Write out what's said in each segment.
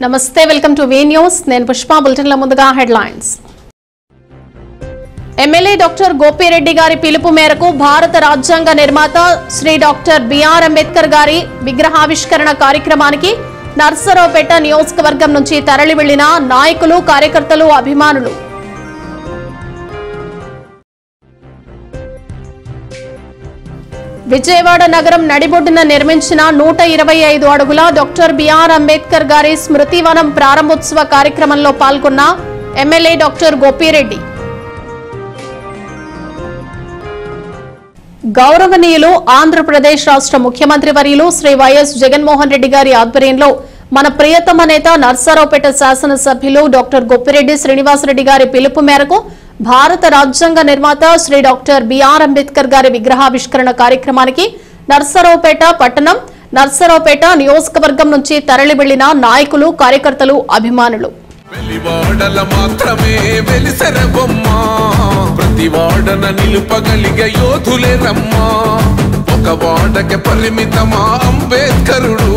నమస్తే welcome to V news నేను Pushpa bulletin లో ముందుగా హెడ్లైన్స్ ఎమ్మెల్యే డాక్టర్ గోపిరెడ్డి గారి పిలుపు మేరకు భారత రాజ్యాంగ నిర్మాత శ్రీ డాక్టర్ బిఆర్ అంబేద్కర్ గారి విగ్రహావిష్కరణ కార్యక్రమానికి నర్సరావుపేట నియోజకవర్గం నుంచి తరలి వెళ్లిన నాయకులు కార్యకర్తలు అభిమానులు విజయవాడ నగరం నడిబొడ్డున నిర్మించిన 125 అడుగుల డాక్టర్ బిఆర్ అంబేద్కర్ గారి స్మృతివనం ప్రారంభోత్సవ కార్యక్రమంలో పాల్గొన్న ఎమ్మెల్యే డాక్టర్ గోపిరెడ్డి గౌరవనీయులు ఆంధ్రప్రదేశ్ రాష్ట్ర ముఖ్యమంత్రి వర్యులు శ్రీ వైఎస్ జగన్మోహన్ రెడ్డి గారి ఆధ్వర్యంలో మన ప్రియతమ నేత నర్సరావుపేట శాసనసభ్యులు డాక్టర్ గోపిరెడ్డి శ్రీనివాసరెడ్డి గారి పిలుపు మేరకు భారత రాజ్యాంగ నిర్మాత శ్రీ డాక్టర్ బిఆర్ అంబేద్కర్ గారి విగ్రహావిష్కరణ కార్యక్రమానికి నర్సరావుపేట పట్టణం నర్సరావుపేట నియోజకవర్గం నుంచి తరలి వెళ్లిన నాయకులు కార్యకర్తలు అభిమానులు వెలివాడల మాత్రమే వెలిసెరవమ్మా ప్రతివాడన నిలుపగలిగే యోధులే రమ్మా ఒక వాడకి పరిమితమా అంబేద్కరుడు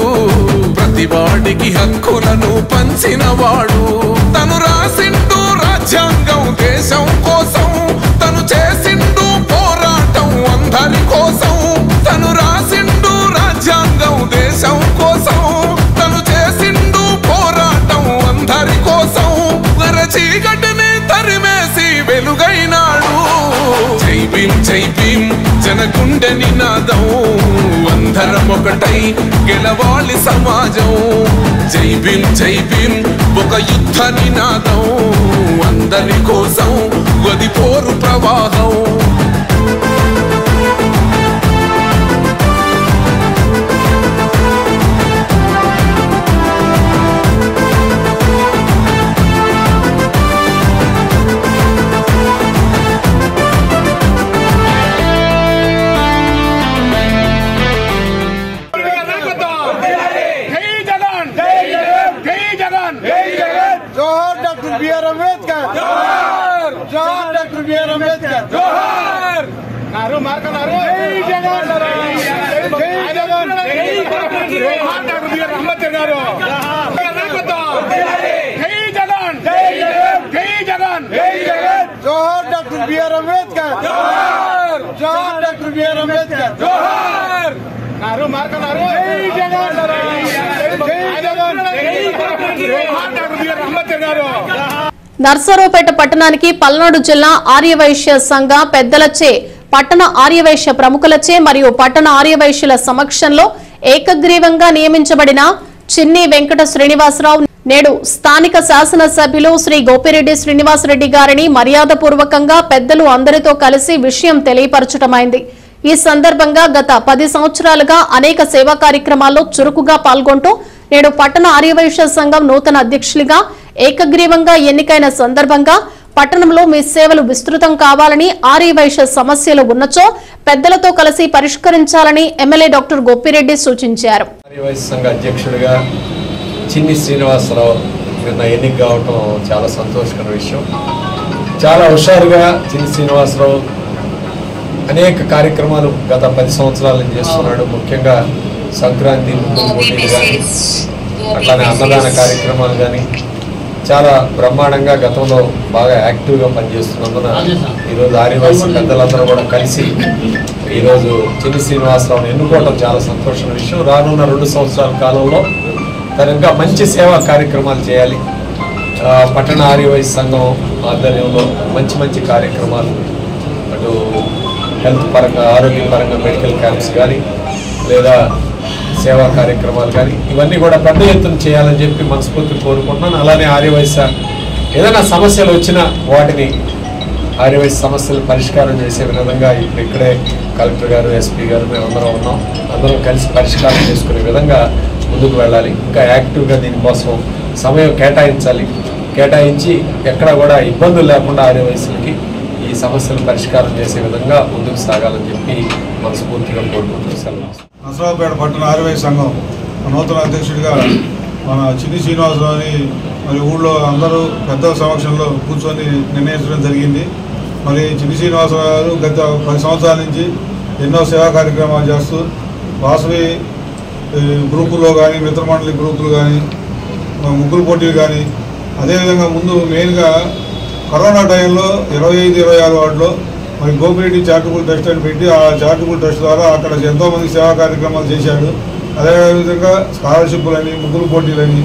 ప్రతివాడికి హక్కులను పంచినవాడు తను రాసిండు రాజ్యాంగం దేశం కోసం తను చేసిండు పోరాటం అందరి కోసం తను రాసిండు రాజ్యాంగం దేశం కోసం తను చేసిండు పోరాటం అందరి కోసం చీకటిని తరిమేసి వెలుగైనాడు జై భీం జనగుండె నినాదం అందరం ఒకటై గెలవాలి సమాజం జై భీం ఒక యుద్ధ నినాదం అందరి కోసం గది పోరు ప్రవాహం బిఆర్ అంబేద్కర్ జోహార్ జోహార్ డాక్టర్ బిఆర్ అంబేద్కర్ జోహార్ నారు మార్కనారు జై జగన్ జై జగన్ జోహార్ డాక్టర్ బిఆర్ అంబేద్కర్ గారు జై జగన్ జై జగన్ జై జగన్ జోహార్ డాక్టర్ బిఆర్ అంబేద్కర్ జోహార్ జోహార్ డాక్టర్ బిఆర్ అంబేద్కర్ జోహార్ నారు మార్కనారు జై జగన్ జై జగన్ జోహార్ డాక్టర్ బిఆర్ అంబేద్కర్ గారు నర్సరావుపేట పట్టణానికి పల్నాడు జిల్లా ఆర్యవైశ్య సంఘ పెద్దలచే పట్టణ ఆర్యవైశ్య ప్రముఖులచే మరియు పట్టణ ఆర్యవైశ్యుల సమక్షంలో ఏకగ్రీవంగా నియమించబడిన చిన్ని వెంకట శ్రీనివాసరావు నేడు స్థానిక శాసనసభ్యులు శ్రీ గోపిరెడ్డి శ్రీనివాసరెడ్డి గారిని మర్యాదపూర్వకంగా పెద్దలు అందరితో కలిసి విషయం తెలియపరచడమైంది. ఈ సందర్భంగా గత 10 సంవత్సరాలుగా అనేక సేవా కార్యక్రమాల్లో చురుకుగా పాల్గొంటూ నేడు పట్టణ ఆర్యవైశ్య సంఘం నూతన అధ్యక్షులుగా ఏకగ్రీవంగా ఎన్నికైన సందర్భంగా పట్టణంలో మీ సేవలు విస్తృతం కావాలని ఆర్యవైశ్య సమస్యలు ఉన్నచో పెద్దలతో కలిసి పరిష్కరించాలని ఎమ్మెల్యే డాక్టర్ గోపిరెడ్డి సూచించారు. ఆర్యవైశ్య సంఘ అధ్యక్షుడిగా చిన్ని శ్రీనివాసరావు నిన్న ఎన్నిక కావటం చాలా సంతోషకర విషయం. చాలా హుషారుగా చిన్ని శ్రీనివాసరావు అనేక కార్యక్రమాలు గత 10 సంవత్సరాల నుంచి చేస్తున్నాడు. ముఖ్యంగా సంక్రాంతి పోటీలు కానీ అట్లానే అన్నదాన కార్యక్రమాలు కానీ చాలా బ్రహ్మాండంగా గతంలో బాగా యాక్టివ్గా పనిచేస్తున్నందున ఈరోజు ఆర్యవైశ్య పెద్దలందరూ కూడా కలిసి ఈరోజు చిన్ని శ్రీనివాసరావును ఎన్నుకోవడం చాలా సంతోషమైన విషయం. రానున్న 2 సంవత్సరాల కాలంలో తను ఇంకా మంచి సేవా కార్యక్రమాలు చేయాలి. పట్టణ ఆర్యవైశ్య సంఘం ఆధ్వర్యంలో మంచి కార్యక్రమాలు అటు హెల్త్ పరంగా ఆరోగ్యపరంగా మెడికల్ క్యాంప్స్ కానీ లేదా సేవా కార్యక్రమాలు కానీ ఇవన్నీ కూడా పెద్ద ఎత్తున చేయాలని చెప్పి మనస్ఫూర్తి కోరుకుంటున్నాను. అలానే ఆర్యవైశ్య ఏదైనా సమస్యలు వచ్చినా వాటిని ఆర్యవైశ్య సమస్యలు పరిష్కారం చేసే విధంగా ఇప్పుడు ఇక్కడే కలెక్టర్ గారు ఎస్పీ గారు మేమందరం ఉన్నాం. అందరం కలిసి పరిష్కారం చేసుకునే విధంగా ముందుకు వెళ్ళాలి. ఇంకా యాక్టివ్గా దీనికోసం సమయం కేటాయించి ఎక్కడా కూడా ఇబ్బందులు లేకుండా ఆర్యవైశ్యులకి ఈ సమస్యలు పరిష్కారం చేసే విధంగా ముందుకు సాగాలని చెప్పి మనస్ఫూర్తిగా కోరుకుంటున్నాను. నర్సరావుపేట పట్టణ ఆర్యవైశ్య సంఘం నూతన అధ్యక్షుడిగా మన చిన్ని శ్రీనివాసరావుని మరి ఊళ్ళో అందరూ పెద్దల సమక్షంలో కూర్చొని నిర్ణయించడం జరిగింది. మరి చిన్ని శ్రీనివాసరావు గారు గత 10 సంవత్సరాల నుంచి ఎన్నో సేవా కార్యక్రమాలు చేస్తూ వాసవి గ్రూపుల్లో కానీ మిత్రమండలి గ్రూపులు కానీ ముగ్గులు పోటీలు కానీ, అదేవిధంగా ముందు మెయిన్గా కరోనా టైంలో 25-26 వార్డులో మరి గోపిరెడ్డి చారిటబుల్ ట్రస్ట్ అని పెట్టి ఆ చారిటబుల్ ట్రస్ట్ ద్వారా అక్కడ ఎంతోమంది సేవా కార్యక్రమాలు చేశాడు. అదేవిధంగా స్కాలర్షిప్లని, ముగ్గులు పోటీలని,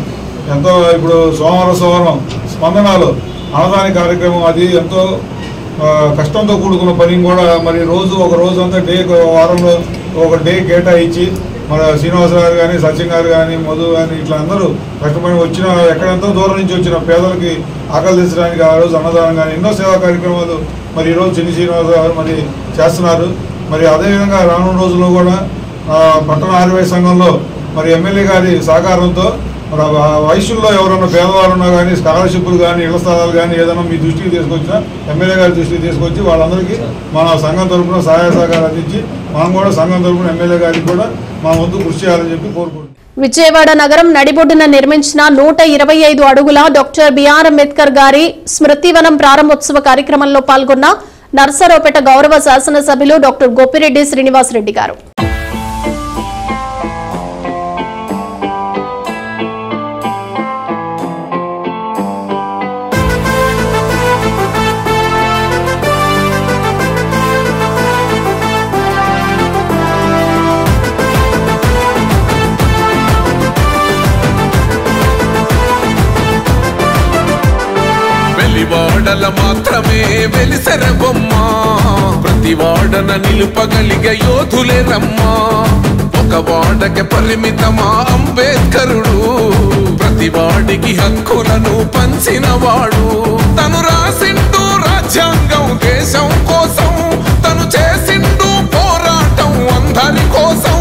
ఎంతో ఇప్పుడు సోమవారం స్పందనాలు అన్నదాన కార్యక్రమం, అది ఎంతో కష్టంతో కూడుకున్న పని కూడా మరి ఒక రోజు అంతా వారంలో ఒక డే కేటాయించి మన శ్రీనివాసరావు కానీ, సచిన్ గారు కానీ, మధు కానీ ఇట్లా అందరూ కష్టపడి వచ్చిన ఎక్కడెంతో దూరం నుంచి వచ్చిన పేదలకి ఆకలి తీర్చడానికి ఆ రోజు అన్నదానం కానీ ఎన్నో సేవా కార్యక్రమాలు మరి ఈరోజు చిన్ని శ్రీనివాసరావు మరి చేస్తున్నారు. మరి అదేవిధంగా రానున్న రోజుల్లో కూడా పట్టణ ఆర్యవైశ్య సంఘంలో మరి ఎమ్మెల్యే గారి సహకారంతో మన వయసుల్లో ఎవరైనా పేదవాళ్ళు ఉన్నా కానీ స్కాలర్షిప్లు కానీ, ఇళ్ల స్థలాలు కానీ ఏదైనా మీ దృష్టికి తీసుకొచ్చినా ఎమ్మెల్యే గారి దృష్టికి తీసుకొచ్చి వాళ్ళందరికీ మన సంఘం తరఫున సహాయ సహకారాలు అందించి మనం కూడా సంఘం తరఫున ఎమ్మెల్యే గారికి కూడా మా వంతు కృషి చేయాలని చెప్పి కోరుకుంటున్నాం. విజయవాడ నగరం నడిబొడ్డున నిర్మించిన 125 అడుగుల డాక్టర్ బిఆర్ అంబేద్కర్ గారి స్మృతివనం ప్రారంభోత్సవ కార్యక్రమంలో పాల్గొన్న నర్సరావుపేట గౌరవ శాసనసభ్యులు డాక్టర్ గోపిరెడ్డి శ్రీనివాసరెడ్డి గారు. వాడల మాత్రమే వెలిసెర బొమ్మ, ప్రతి వాడన నిలుపగలిగే యోధులే రమ్మా. ఒక వాడకి పరిమితమా అంబేద్కరుడు, ప్రతి వాడికి హక్కులను పంచిన వాడు. తను రాసిండు రాజ్యాంగం దేశం కోసం, తను చేసిండు పోరాటం అందరి కోసం.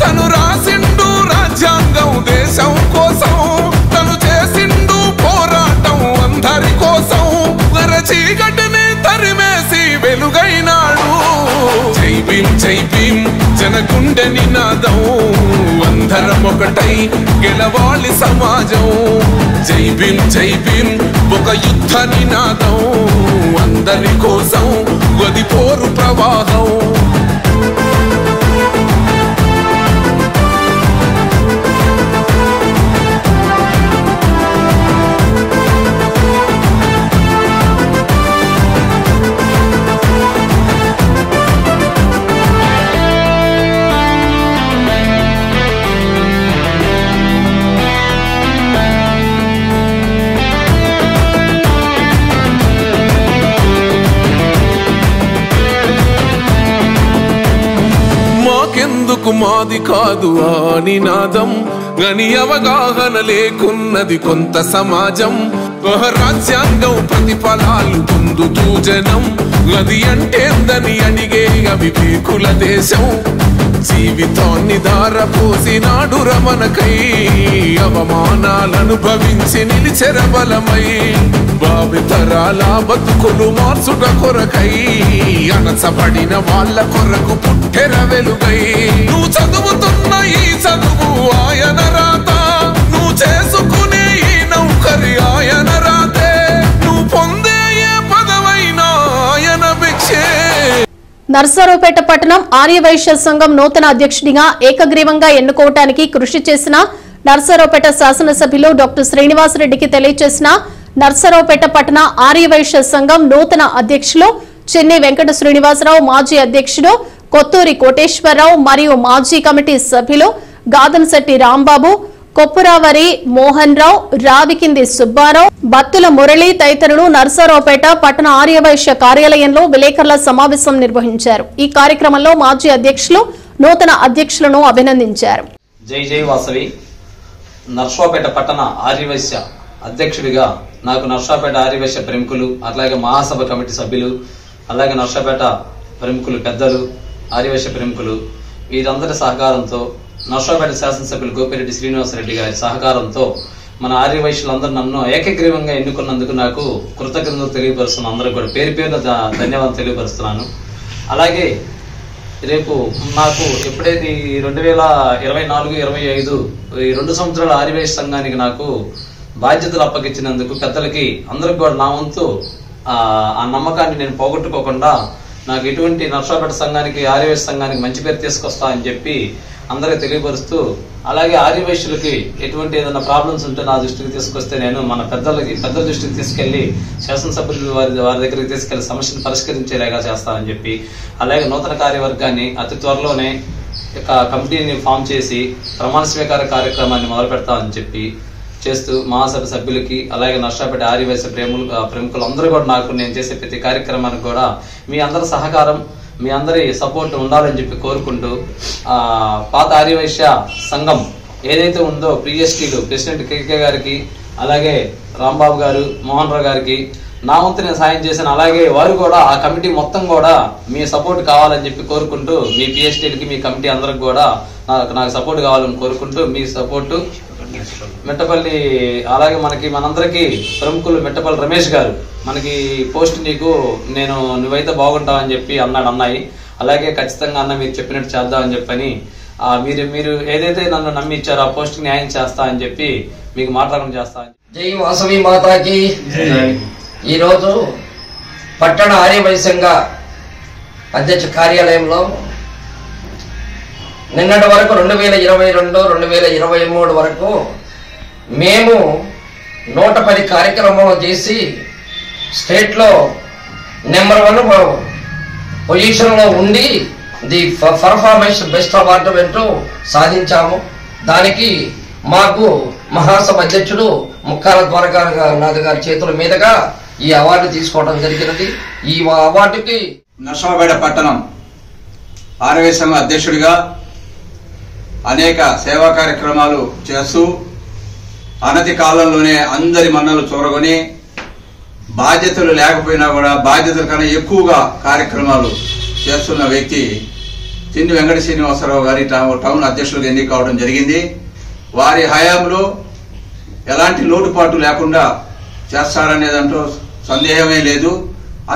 తను రాసిండు రాజ్యాంగం దేశం కోసం, తను చేసిండు పోరాటం అందరి కోసం. చీకటిని తరిమేసి వెలుగైనాడు. జై భీమ్ జై భీమ్ జనగుండె నినాదం, అందరం ఒకటై గెలవాలి సమాజం. జై భీమ్ ఒక యుద్ధ నినాదం, అందరి కోసం గది పోరు ప్రవాహం. మాకెందుకు మాది కాదు ఆ నినాదం, గని అవగాహన లేకున్నది కొంత సమాజం. రాజ్యాంగం ప్రతిఫలాలు పొందుతూ జనం, గది అంటేందని అడిగే అవివేకుల దేశం. జీవితాన్ని ధారపోసినాడు రమణకై, అవమానాలనుభవించి నిలిచెర బలమై. భావితరాల బతుకులు మార్చుట కొరకై, అణచబడిన వాళ్ళ కొరకు పుట్టెర వెలుగై. నువ్వు చదువుతున్న ఈ చదువు ఆయన రాత, నువ్వు చేసుకునే ఈ నౌకరి ఆయన రాతే, నువ్వు పొందే ఏ పదవైనా ఆయన భిక్షే. నర్సరావుపేట పట్టణం ఆర్యవైశ్య సంఘం నూతన అధ్యక్షుడిగా ఏకగ్రీవంగా ఎన్నుకోవటానికి కృషి చేసిన నర్సరావుపేట శాసనసభ్యులు డాక్టర్ శ్రీనివాసరెడ్డికి తెలియజేసిన నర్సరావుపేట పట్టణ ఆర్యవైశ్య సంఘం నూతన అధ్యక్షులు చెన్ని వెంకట శ్రీనివాసరావు, మాజీ అధ్యక్షుడు కొత్తూరి కోటేశ్వరరావు మరియు మాజీ కమిటీ సభ్యులు గాదన్శెట్టి రాంబాబు, కొప్పురావరి మోహన్ రావు, రావికింది సుబ్బారావు, బత్తుల మురళి తదితరులు నర్సరావుపేట పట్టణ ఆర్యవైశ్య కార్యాలయంలో విలేకరుల సమావేశం నిర్వహించారు. ఈ కార్యక్రమంలో మాజీ అధ్యక్షులు నూతన అధ్యక్షులను అభినందించారు. జై జై వాసవి. నర్సరావుపేట పట్టణ ఆర్యవైశ్య అధ్యక్షుడిగా నాకు నర్సరావుపేట ఆర్యవైశ్య ప్రముఖులు, అలాగే మహాసభ కమిటీ సభ్యులు, అలాగే నర్సరావుపేట ప్రముఖులు పెద్దలు, ఆర్యవైశ్య ప్రముఖులు వీరందరి సహకారంతో, నర్సరావుపేట శాసనసభ్యులు గోపిరెడ్డి శ్రీనివాసరెడ్డి గారి సహకారంతో మన ఆర్యవైశ్యులందరూ నన్ను ఏకగ్రీవంగా ఎన్నుకున్నందుకు నాకు కృతజ్ఞతలు తెలియపరుస్తున్నాను. అందరూ కూడా పేరు పేరున ధన్యవాదాలు తెలియపరుస్తున్నాను. అలాగే రేపు నాకు ఎప్పుడైతే 2024-25 ఈ 2 సంవత్సరాల ఆర్యవైశ్య సంఘానికి నాకు బాధ్యతలు అప్పగించినందుకు పెద్దలకి అందరికి కూడా నా వంతు ఆ నమ్మకాన్ని నేను పోగొట్టుకోకుండా నాకు ఎటువంటి నర్సరావుపేట సంఘానికి ఆర్యవైశ్య సంఘానికి మంచి పేరు తీసుకొస్తా అని చెప్పి అందరికి తెలియపరుస్తూ అలాగే ఆర్యవైశ్యులకి ఎటువంటి ఏదైనా ప్రాబ్లమ్స్ ఉంటే నా దృష్టికి తీసుకొస్తే నేను మన పెద్దల దృష్టికి తీసుకెళ్లి శాసనసభ్యులు వారి దగ్గరికి తీసుకెళ్లి సమస్యను పరిష్కరించేలాగా చేస్తానని చెప్పి, అలాగే నూతన కార్యవర్గాన్ని అతి త్వరలోనే కమిటీని ఫామ్ చేసి ప్రమాణ స్వీకార కార్యక్రమాన్ని మొదలు పెడతామని చెప్పి చేస్తూ మహాసభ సభ్యులకి అలాగే నర్సాపేట ఆర్యవైశ్య ప్రముఖులు అందరూ కూడా నాకు నేను చేసే ప్రతి కార్యక్రమానికి కూడా మీ అందరి సహకారం, మీ అందరి సపోర్ట్ ఉండాలని చెప్పి కోరుకుంటూ, పాత ఆర్యవైశ్య సంఘం ఏదైతే ఉందో ప్రిఎస్టీలు ప్రెసిడెంట్ కేకే గారికి, అలాగే రాంబాబు గారు, మోహన్ రావు గారికి నా వంతు నేను సాయం చేశాను. అలాగే వారు కూడా ఆ కమిటీ మొత్తం కూడా మీ సపోర్ట్ కావాలని చెప్పి కోరుకుంటూ, మీ పిఎస్టీలకి మీ కమిటీ అందరికి కూడా నాకు సపోర్ట్ కావాలని కోరుకుంటూ, మీ సపోర్టు మెట్టపల్లి అలాగే మనందరికీ ప్రముఖులు మెట్టపల్లి రమేష్ గారు మనకి పోస్ట్ నువ్వైతే బాగుంటావు అని చెప్పి అన్నాడు అన్నాయి. అలాగే ఖచ్చితంగా అన్న మీరు చెప్పినట్టు చేద్దామని చెప్పని మీరు ఏదైతే నన్ను నమ్మి ఇచ్చారో ఆ పోస్ట్ న్యాయం చేస్తా అని చెప్పి మీకు మాట్లాడడం చేస్తా. జై వాసవి మాతాకి. ఈరోజు పట్టణ ఆర్యవైశ్యంగ అధ్యక్ష కార్యాలయంలో నిన్నటి వరకు 2022, 2023 వరకు మేము 110 కార్యక్రమాలు చేసి స్టేట్లో నెంబర్ 1 పొజిషన్లో ఉండి ది పర్ఫార్మెన్స్ బెస్ట్ అవార్డు సాధించాము. దానికి మాకు మహాసభ అధ్యక్షుడు ముక్కాల ద్వారకానాథ్ గారి చేతుల మీదుగా ఈ అవార్డు తీసుకోవడం జరిగినది. ఈ అవార్డుకి నర్సాపేట పట్టణం ఆర్యవైశ్య సంఘ అధ్యక్షుడిగా అనేక సేవా కార్యక్రమాలు చేస్తూ అనతి కాలంలోనే అందరి మన్నలు చూరగొని బాధ్యతలు లేకపోయినా కూడా బాధ్యతల కన్నా ఎక్కువగా కార్యక్రమాలు చేస్తున్న వ్యక్తి తిండి వెంకట శ్రీనివాసరావు గారి టౌన్ అధ్యక్షులుగా ఎన్నిక కావడం జరిగింది. వారి హయాంలో ఎలాంటి లోటుపాటు లేకుండా చేస్తారనే దాంట్లో సందేహమే లేదు.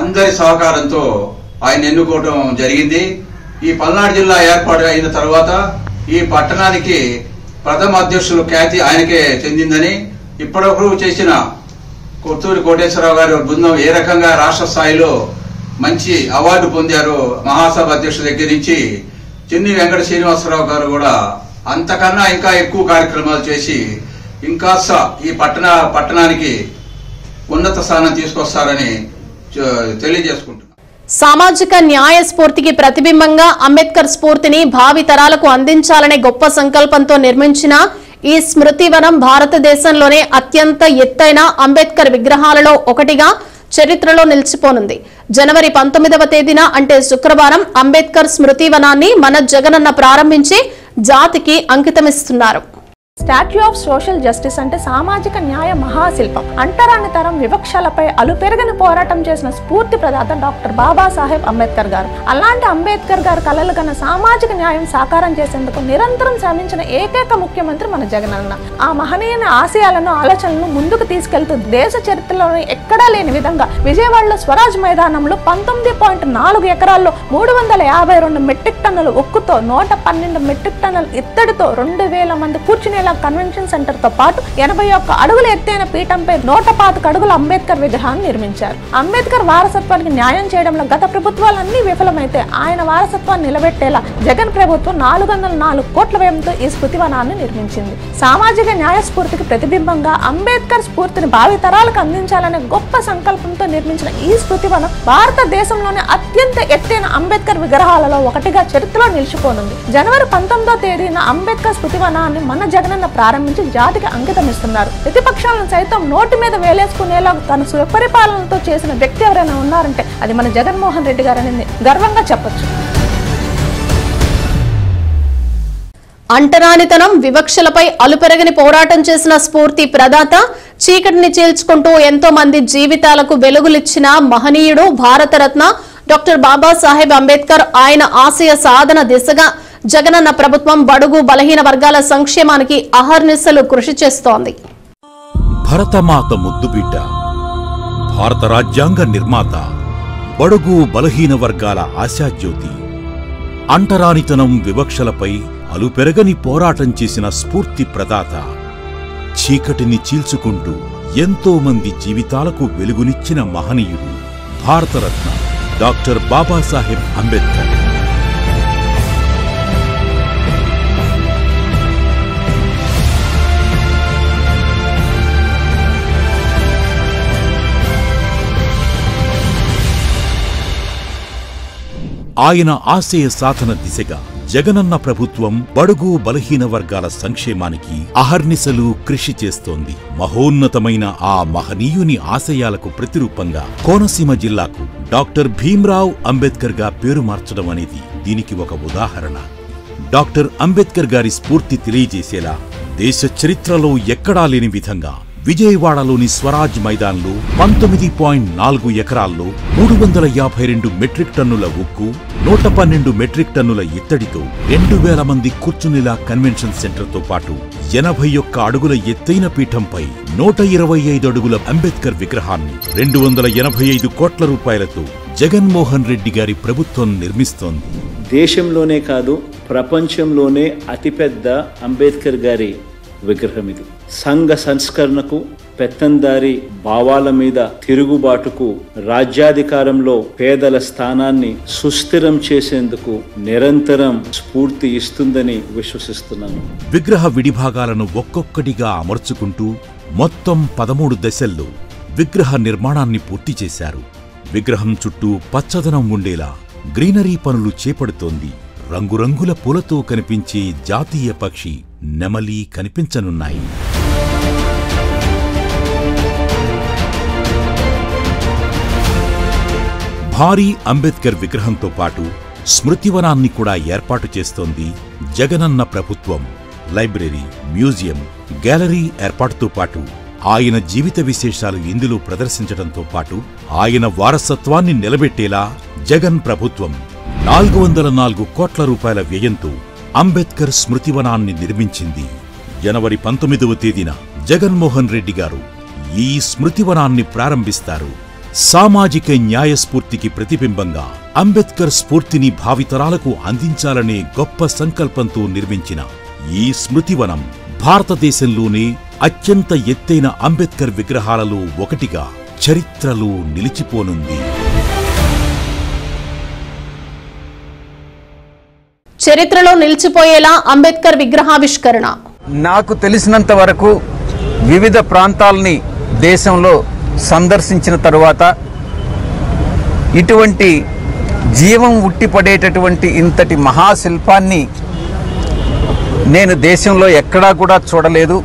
అందరి సహకారంతో ఆయన ఎన్నుకోవడం జరిగింది. ఈ పల్నాడు జిల్లా ఏర్పాటు అయిన తర్వాత ఈ పట్టణానికి ప్రథమ అధ్యక్షులు ఖ్యాతి ఆయనకే చెందిందని, ఇప్పటివరకు చేసిన కొత్తూరి కోటేశ్వరరావు గారి బృందం ఏ రకంగా రాష్ట్ర స్థాయిలో మంచి అవార్డు పొందారో మహాసభ అధ్యక్షుల దగ్గర నుంచి చిన్ని వెంకట శ్రీనివాసరావు గారు కూడా అంతకన్నా ఇంకా ఎక్కువ కార్యక్రమాలు చేసి ఇంకాస్త ఈ పట్టణానికి ఉన్నత స్థానం తీసుకొస్తారని తెలియజేసుకుంటున్నాను. సామాజిక న్యాయ స్ఫూర్తికి ప్రతిబింబంగా అంబేద్కర్ స్ఫూర్తిని భావి తరాలకు అందించాలనే గొప్ప సంకల్పంతో నిర్మించిన ఈ స్మృతివనం భారతదేశంలోనే అత్యంత ఎత్తైన అంబేద్కర్ విగ్రహాలలో ఒకటిగా చరిత్రలో నిలిచిపోనుంది. జనవరి 19వ తేదీన అంటే శుక్రవారం అంబేద్కర్ స్మృతివనాన్ని మన జగనన్న ప్రారంభించి జాతికి అంకితమిస్తున్నారు. స్టాట్యూ ఆఫ్ సోషల్ జస్టిస్ అంటే సామాజిక న్యాయ మహాశిల్పం. అంటరాని తరం వివక్షలపై అలుపెరగని పోరాటం చేసిన స్ఫూర్తి ప్రదాత డాక్టర్ బాబాసాహెబ్ అంబేద్కర్ గారు. అలాంటి అంబేద్కర్ గారు కలలు కన్న సామాజిక న్యాయం సాకారం చేసేందుకు నిరంతరం శ్రమించిన ఏకైక ముఖ్యమంత్రి మన జగనన్న. ఆ మహనీయుని ఆశయాలను ఆలోచనలను ముందుకు తీసుకెళ్తూ దేశ చరిత్రలోనే ఎక్కడా లేని విధంగా విజయవాడలో స్వరాజ్ మైదానంలో 19.4 ఎకరాల్లో 352 మెట్రిక్ టన్నుల ఉక్కుతో 112 మెట్రిక్ టన్నుల ఇత్తడితో 2000 మంది కూర్చునే కన్వెన్షన్ సెంటర్ తో పాటు 81 అడుగుల ఎత్తైన పీఠంపై 125 అడుగుల అంబేద్కర్ విగ్రహాన్ని నిర్మించారు. అంబేద్కర్ వారసత్వానికి న్యాయం చేయడంలో గత ప్రభుత్వాలన్నీ విఫలమైతే ఆయన వారసత్వాన్ని నిలబెట్టేలా జగన్ ప్రభుత్వం 404 కోట్ల వ్యయంతో ఈ స్మృతివనాన్ని నిర్మించింది. సామాజిక న్యాయ స్ఫూర్తికి ప్రతిబింబంగా అంబేద్కర్ స్ఫూర్తిని భావి తరాలకు అందించాలనే గొప్ప సంకల్పంతో నిర్మించిన ఈ స్మృతివనం భారతదేశంలోనే అత్యంత ఎత్తైన అంబేద్కర్ విగ్రహాలలో ఒకటిగా చరిత్రలో నిలిచిపోనుంది. జనవరి 19వ తేదీన అంబేద్కర్ స్మృతివనాన్ని మన జగనన్న ప్రారంభించి జాతికి అంకితమిస్తున్నారు. ప్రతిపక్షాలను సైతం నోటి మీద వేలేసుకునేలా తన సుపరిపాలనతో చేసిన వ్యక్తి ఎవరైనా ఉన్నారంటే అది మన జగన్మోహన్ రెడ్డి గారని గర్వంగా చెప్పొచ్చు. అంటరానితనం వివక్షలపై అలుపెరగని పోరాటం చేసిన స్ఫూర్తి ప్రదాత, చీకటిని చీల్చుకుంటూ ఎంతో మంది జీవితాలకు వెలుగులిచ్చిన మహనీయుడు, భారతరత్న డాక్టర్ బాబాసాహెబ్ అంబేద్కర్. ఆయన ఆశయ సాధన దిశగా జగనన్న ప్రభుత్వం బడుగు బలహీన వర్గాల సంక్షేమానికి అహర్నిశలు కృషి చేస్తోంది. భరతమాత ముద్దుబిడ్డ, భారత రాజ్యాంగ నిర్మాత, బడుగు బలహీన వర్గాల ఆశాజ్యోతి, అంటరానితనం వివక్షలపై అలుపెరగని పోరాటం చేసిన స్ఫూర్తి ప్రదాత, చీకటిని చీల్చుకుంటూ ఎంతో మంది జీవితాలకు వెలుగునిచ్చిన మహనీయుడు, భారతరత్న డాక్టర్ బాబాసాహెబ్ అంబేద్కర్. ఆయన ఆశయ సాధన దిశగా జగనన్న ప్రభుత్వం బడుగు బలహీన వర్గాల సంక్షేమానికి అహర్నిశలు కృషి చేస్తోంది. మహోన్నతమైన ఆ మహనీయుని ఆశయాలకు ప్రతిరూపంగా కోనసీమ జిల్లాకు డాక్టర్ భీమ్రావ్ అంబేద్కర్ గా పేరు మార్చడం అనేది దీనికి ఒక ఉదాహరణ. డాక్టర్ అంబేద్కర్ గారి స్ఫూర్తి తెలియజేసేలా దేశ చరిత్రలో ఎక్కడా లేని విధంగా విజయవాడలోని స్వరాజ్ మైదాన్లో 19.4 ఎకరాల్లో 352 మెట్రిక్ టన్నుల ఉక్కు, 112 మెట్రిక్ టన్నుల ఇత్తడితో 2000 మంది కూర్చునేలా కన్వెన్షన్ సెంటర్తో పాటు 81 అడుగుల ఎత్తైన పీఠంపై 125 అడుగుల అంబేద్కర్ విగ్రహాన్ని 285 కోట్ల రూపాయలతో జగన్మోహన్ రెడ్డి గారి ప్రభుత్వం నిర్మిస్తోంది. దేశంలోనే కాదు ప్రపంచంలోనే అతిపెద్ద అంబేద్కర్ గారి విగ్రహం ఇది. సంఘ సంస్కరణకు, పెత్తందారి భావాల మీద తిరుగుబాటుకు, రాజ్యాధికారంలో పేదల స్థానాన్ని సుస్థిరం చేసేందుకు నిరంతరం స్ఫూర్తి ఇస్తుందని విశ్వసిస్తున్నాను. విగ్రహ విడిభాగాలను ఒక్కొక్కటిగా అమర్చుకుంటూ మొత్తం 13 దశల్లో విగ్రహ నిర్మాణాన్ని పూర్తి చేశారు. విగ్రహం చుట్టూ పచ్చదనం ఉండేలా గ్రీనరీ పనులు చేపడుతోంది. రంగురంగుల పూలతో కనిపించే జాతీయ పక్షి నెమలి కనిపించనున్నాయి. భారీ అంబేద్కర్ విగ్రహంతో పాటు స్మృతివనాన్ని కూడా ఏర్పాటు చేస్తోంది జగనన్న ప్రభుత్వం. లైబ్రరీ, మ్యూజియం, గ్యాలరీ ఏర్పాటుతో పాటు ఆయన జీవిత విశేషాలు ఇందులో ప్రదర్శించడంతో పాటు ఆయన వారసత్వాన్ని నిలబెట్టేలా జగన్ ప్రభుత్వం 404 కోట్ల రూపాయల వ్యయంతో అంబేద్కర్ స్మృతివనాన్ని నిర్మించింది. జనవరి 19వ తేదీన జగన్మోహన్ రెడ్డి గారు ఈ స్మృతివనాన్ని ప్రారంభిస్తారు. సామాజిక న్యాయ స్ఫూర్తికి ప్రతిబింబంగా అంబేద్కర్ స్ఫూర్తిని భావితరాలకు అందించాలనే గొప్ప సంకల్పంతో నిర్మించిన ఈ స్మృతివనం భారతదేశంలోనే అత్యంత ఎత్తైన అంబేద్కర్ విగ్రహాలలో ఒకటిగా చరిత్రలో నిలిచిపోనుంది. చరిత్రలో నిలిచిపోయేలా అంబేద్కర్ విగ్రహావిష్కరణ. నాకు తెలిసినంత వరకు వివిధ ప్రాంతాలని దేశంలో సందర్శించిన తరువాత ఇటువంటి జీవం ఉట్టిపడేటటువంటి ఇంతటి మహాశిల్పాన్ని నేను దేశంలో ఎక్కడా కూడా చూడలేదు.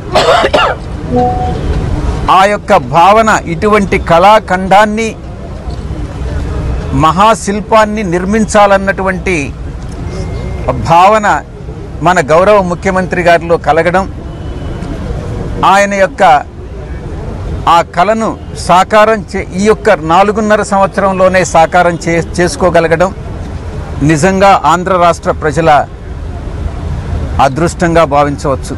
ఆ యొక్క భావన, ఇటువంటి కళాఖండాన్ని, మహాశిల్పాన్ని నిర్మించాలన్నటువంటి భావన మన గౌరవ ముఖ్యమంత్రి గారిలో కలగడం, ఆయన యొక్క ఆ కళను సాకారం ఈ యొక్క 4.5 సంవత్సరంలోనే సాకారం చేసుకోగలగడం నిజంగా ఆంధ్ర రాష్ట్ర ప్రజల అదృష్టంగా భావించవచ్చు.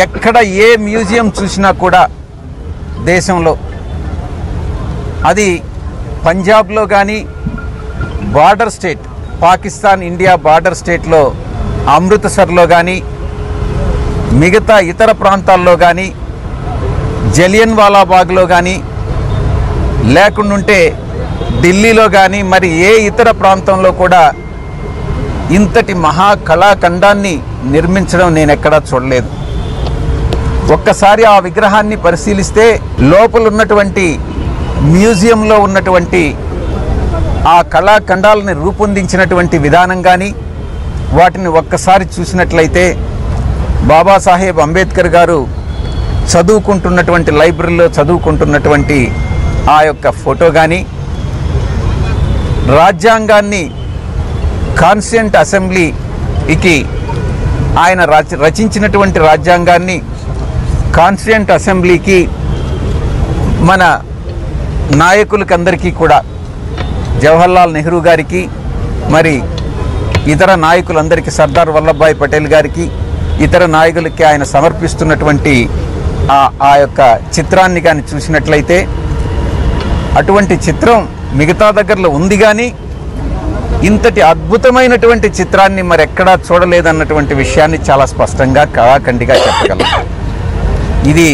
ఎక్కడ ఏ మ్యూజియం చూసినా కూడా దేశంలో, అది పంజాబ్లో కానీ, border state Pakistan India border స్టేట్లో అమృత్సర్లో కానీ, మిగతా ఇతర ప్రాంతాల్లో కానీ, జలియన్ వాలాబాగ్లో కానీ, లేకుంటే ఢిల్లీలో కానీ, మరి ఏ ఇతర ప్రాంతంలో కూడా ఇంతటి మహాకళాఖండాన్ని నిర్మించడం నేను ఎక్కడా చూడలేదు. ఒక్కసారి ఆ విగ్రహాన్ని పరిశీలిస్తే లోపల ఉన్నటువంటి మ్యూజియంలో ఉన్నటువంటి ఆ కళాఖండాలని రూపొందించినటువంటి విధానం కానీ, వాటిని ఒక్కసారి చూసినట్లయితే బాబాసాహెబ్ అంబేద్కర్ గారు చదువుకుంటున్నటువంటి లైబ్రరీలో చదువుకుంటున్నటువంటి ఆ యొక్క ఫోటో కానీ, రాజ్యాంగాన్ని కాన్స్టిట్యూంట్ అసెంబ్లీకి ఆయన రచించినటువంటి రాజ్యాంగాన్ని కాన్స్టిట్యూంట్ అసెంబ్లీకి మన నాయకులకందరికీ కూడా, జవహర్లాల్ నెహ్రూ గారికి, మరి ఇతర నాయకులందరికీ, సర్దార్ వల్లభాయ్ పటేల్ గారికి, ఇతర నాయకులకి ఆయన సమర్పిస్తున్నటువంటి ఆ యొక్క చిత్రాన్ని కానీ చూసినట్లయితే, అటువంటి చిత్రం మిగతా దగ్గరలో ఉంది కానీ ఇంతటి అద్భుతమైనటువంటి చిత్రాన్ని మరి ఎక్కడా చూడలేదన్నటువంటి విషయాన్ని చాలా స్పష్టంగా కళాఖండిగా చెప్పగలం. ఇది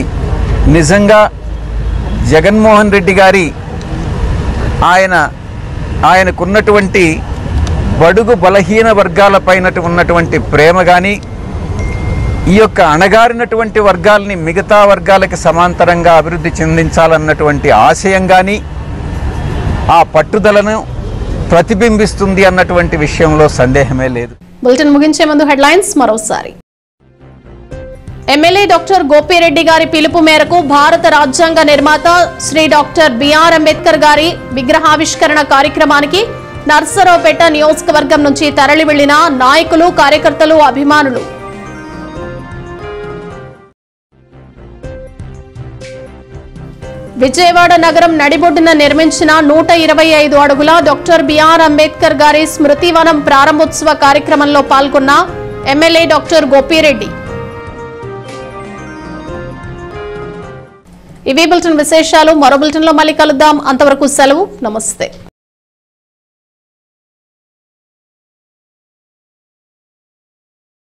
నిజంగా జగన్మోహన్ రెడ్డి గారి ఆయనకున్నటువంటి బడుగు బలహీన వర్గాలపైన ఉన్నటువంటి ప్రేమ కానీ, ఈ యొక్క అణగారినటువంటి వర్గాల్ని మిగతా వర్గాలకి సమాంతరంగా అభివృద్ధి చెందించాలన్నటువంటి ఆశయం కానీ, ఆ పట్టుదలను ప్రతిబింబిస్తుంది అన్నటువంటి విషయంలో సందేహమే లేదు. బులెటిన్ ముగించే ముందు హెడ్లైన్స్ మరోసారి. ఎమ్మెల్యే డాక్టర్ గోపిరెడ్డి గారి పిలుపు మేరకు భారత రాజ్యాంగ నిర్మాత శ్రీ డాక్టర్ బిఆర్ అంబేద్కర్ గారి విగ్రహావిష్కరణ కార్యక్రమానికి నర్సరావుపేట నియోజకవర్గం నుంచి తరలి వెళ్లిన నాయకులు, కార్యకర్తలు, అభిమానులు. విజయవాడ నగరం నడిబొడ్డున నిర్మించిన 125 అడుగుల డాక్టర్ బిఆర్ అంబేద్కర్ గారి స్మృతివనం ప్రారంభోత్సవ కార్యక్రమంలో పాల్గొన్న ఎమ్మెల్యే డాక్టర్ గోపిరెడ్డి. ఇవి బులెటిన్ విశేషాలు. మరో బులెటిన్లో మళ్ళీ కలుద్దాం. అంతవరకు సెలవు. నమస్తే.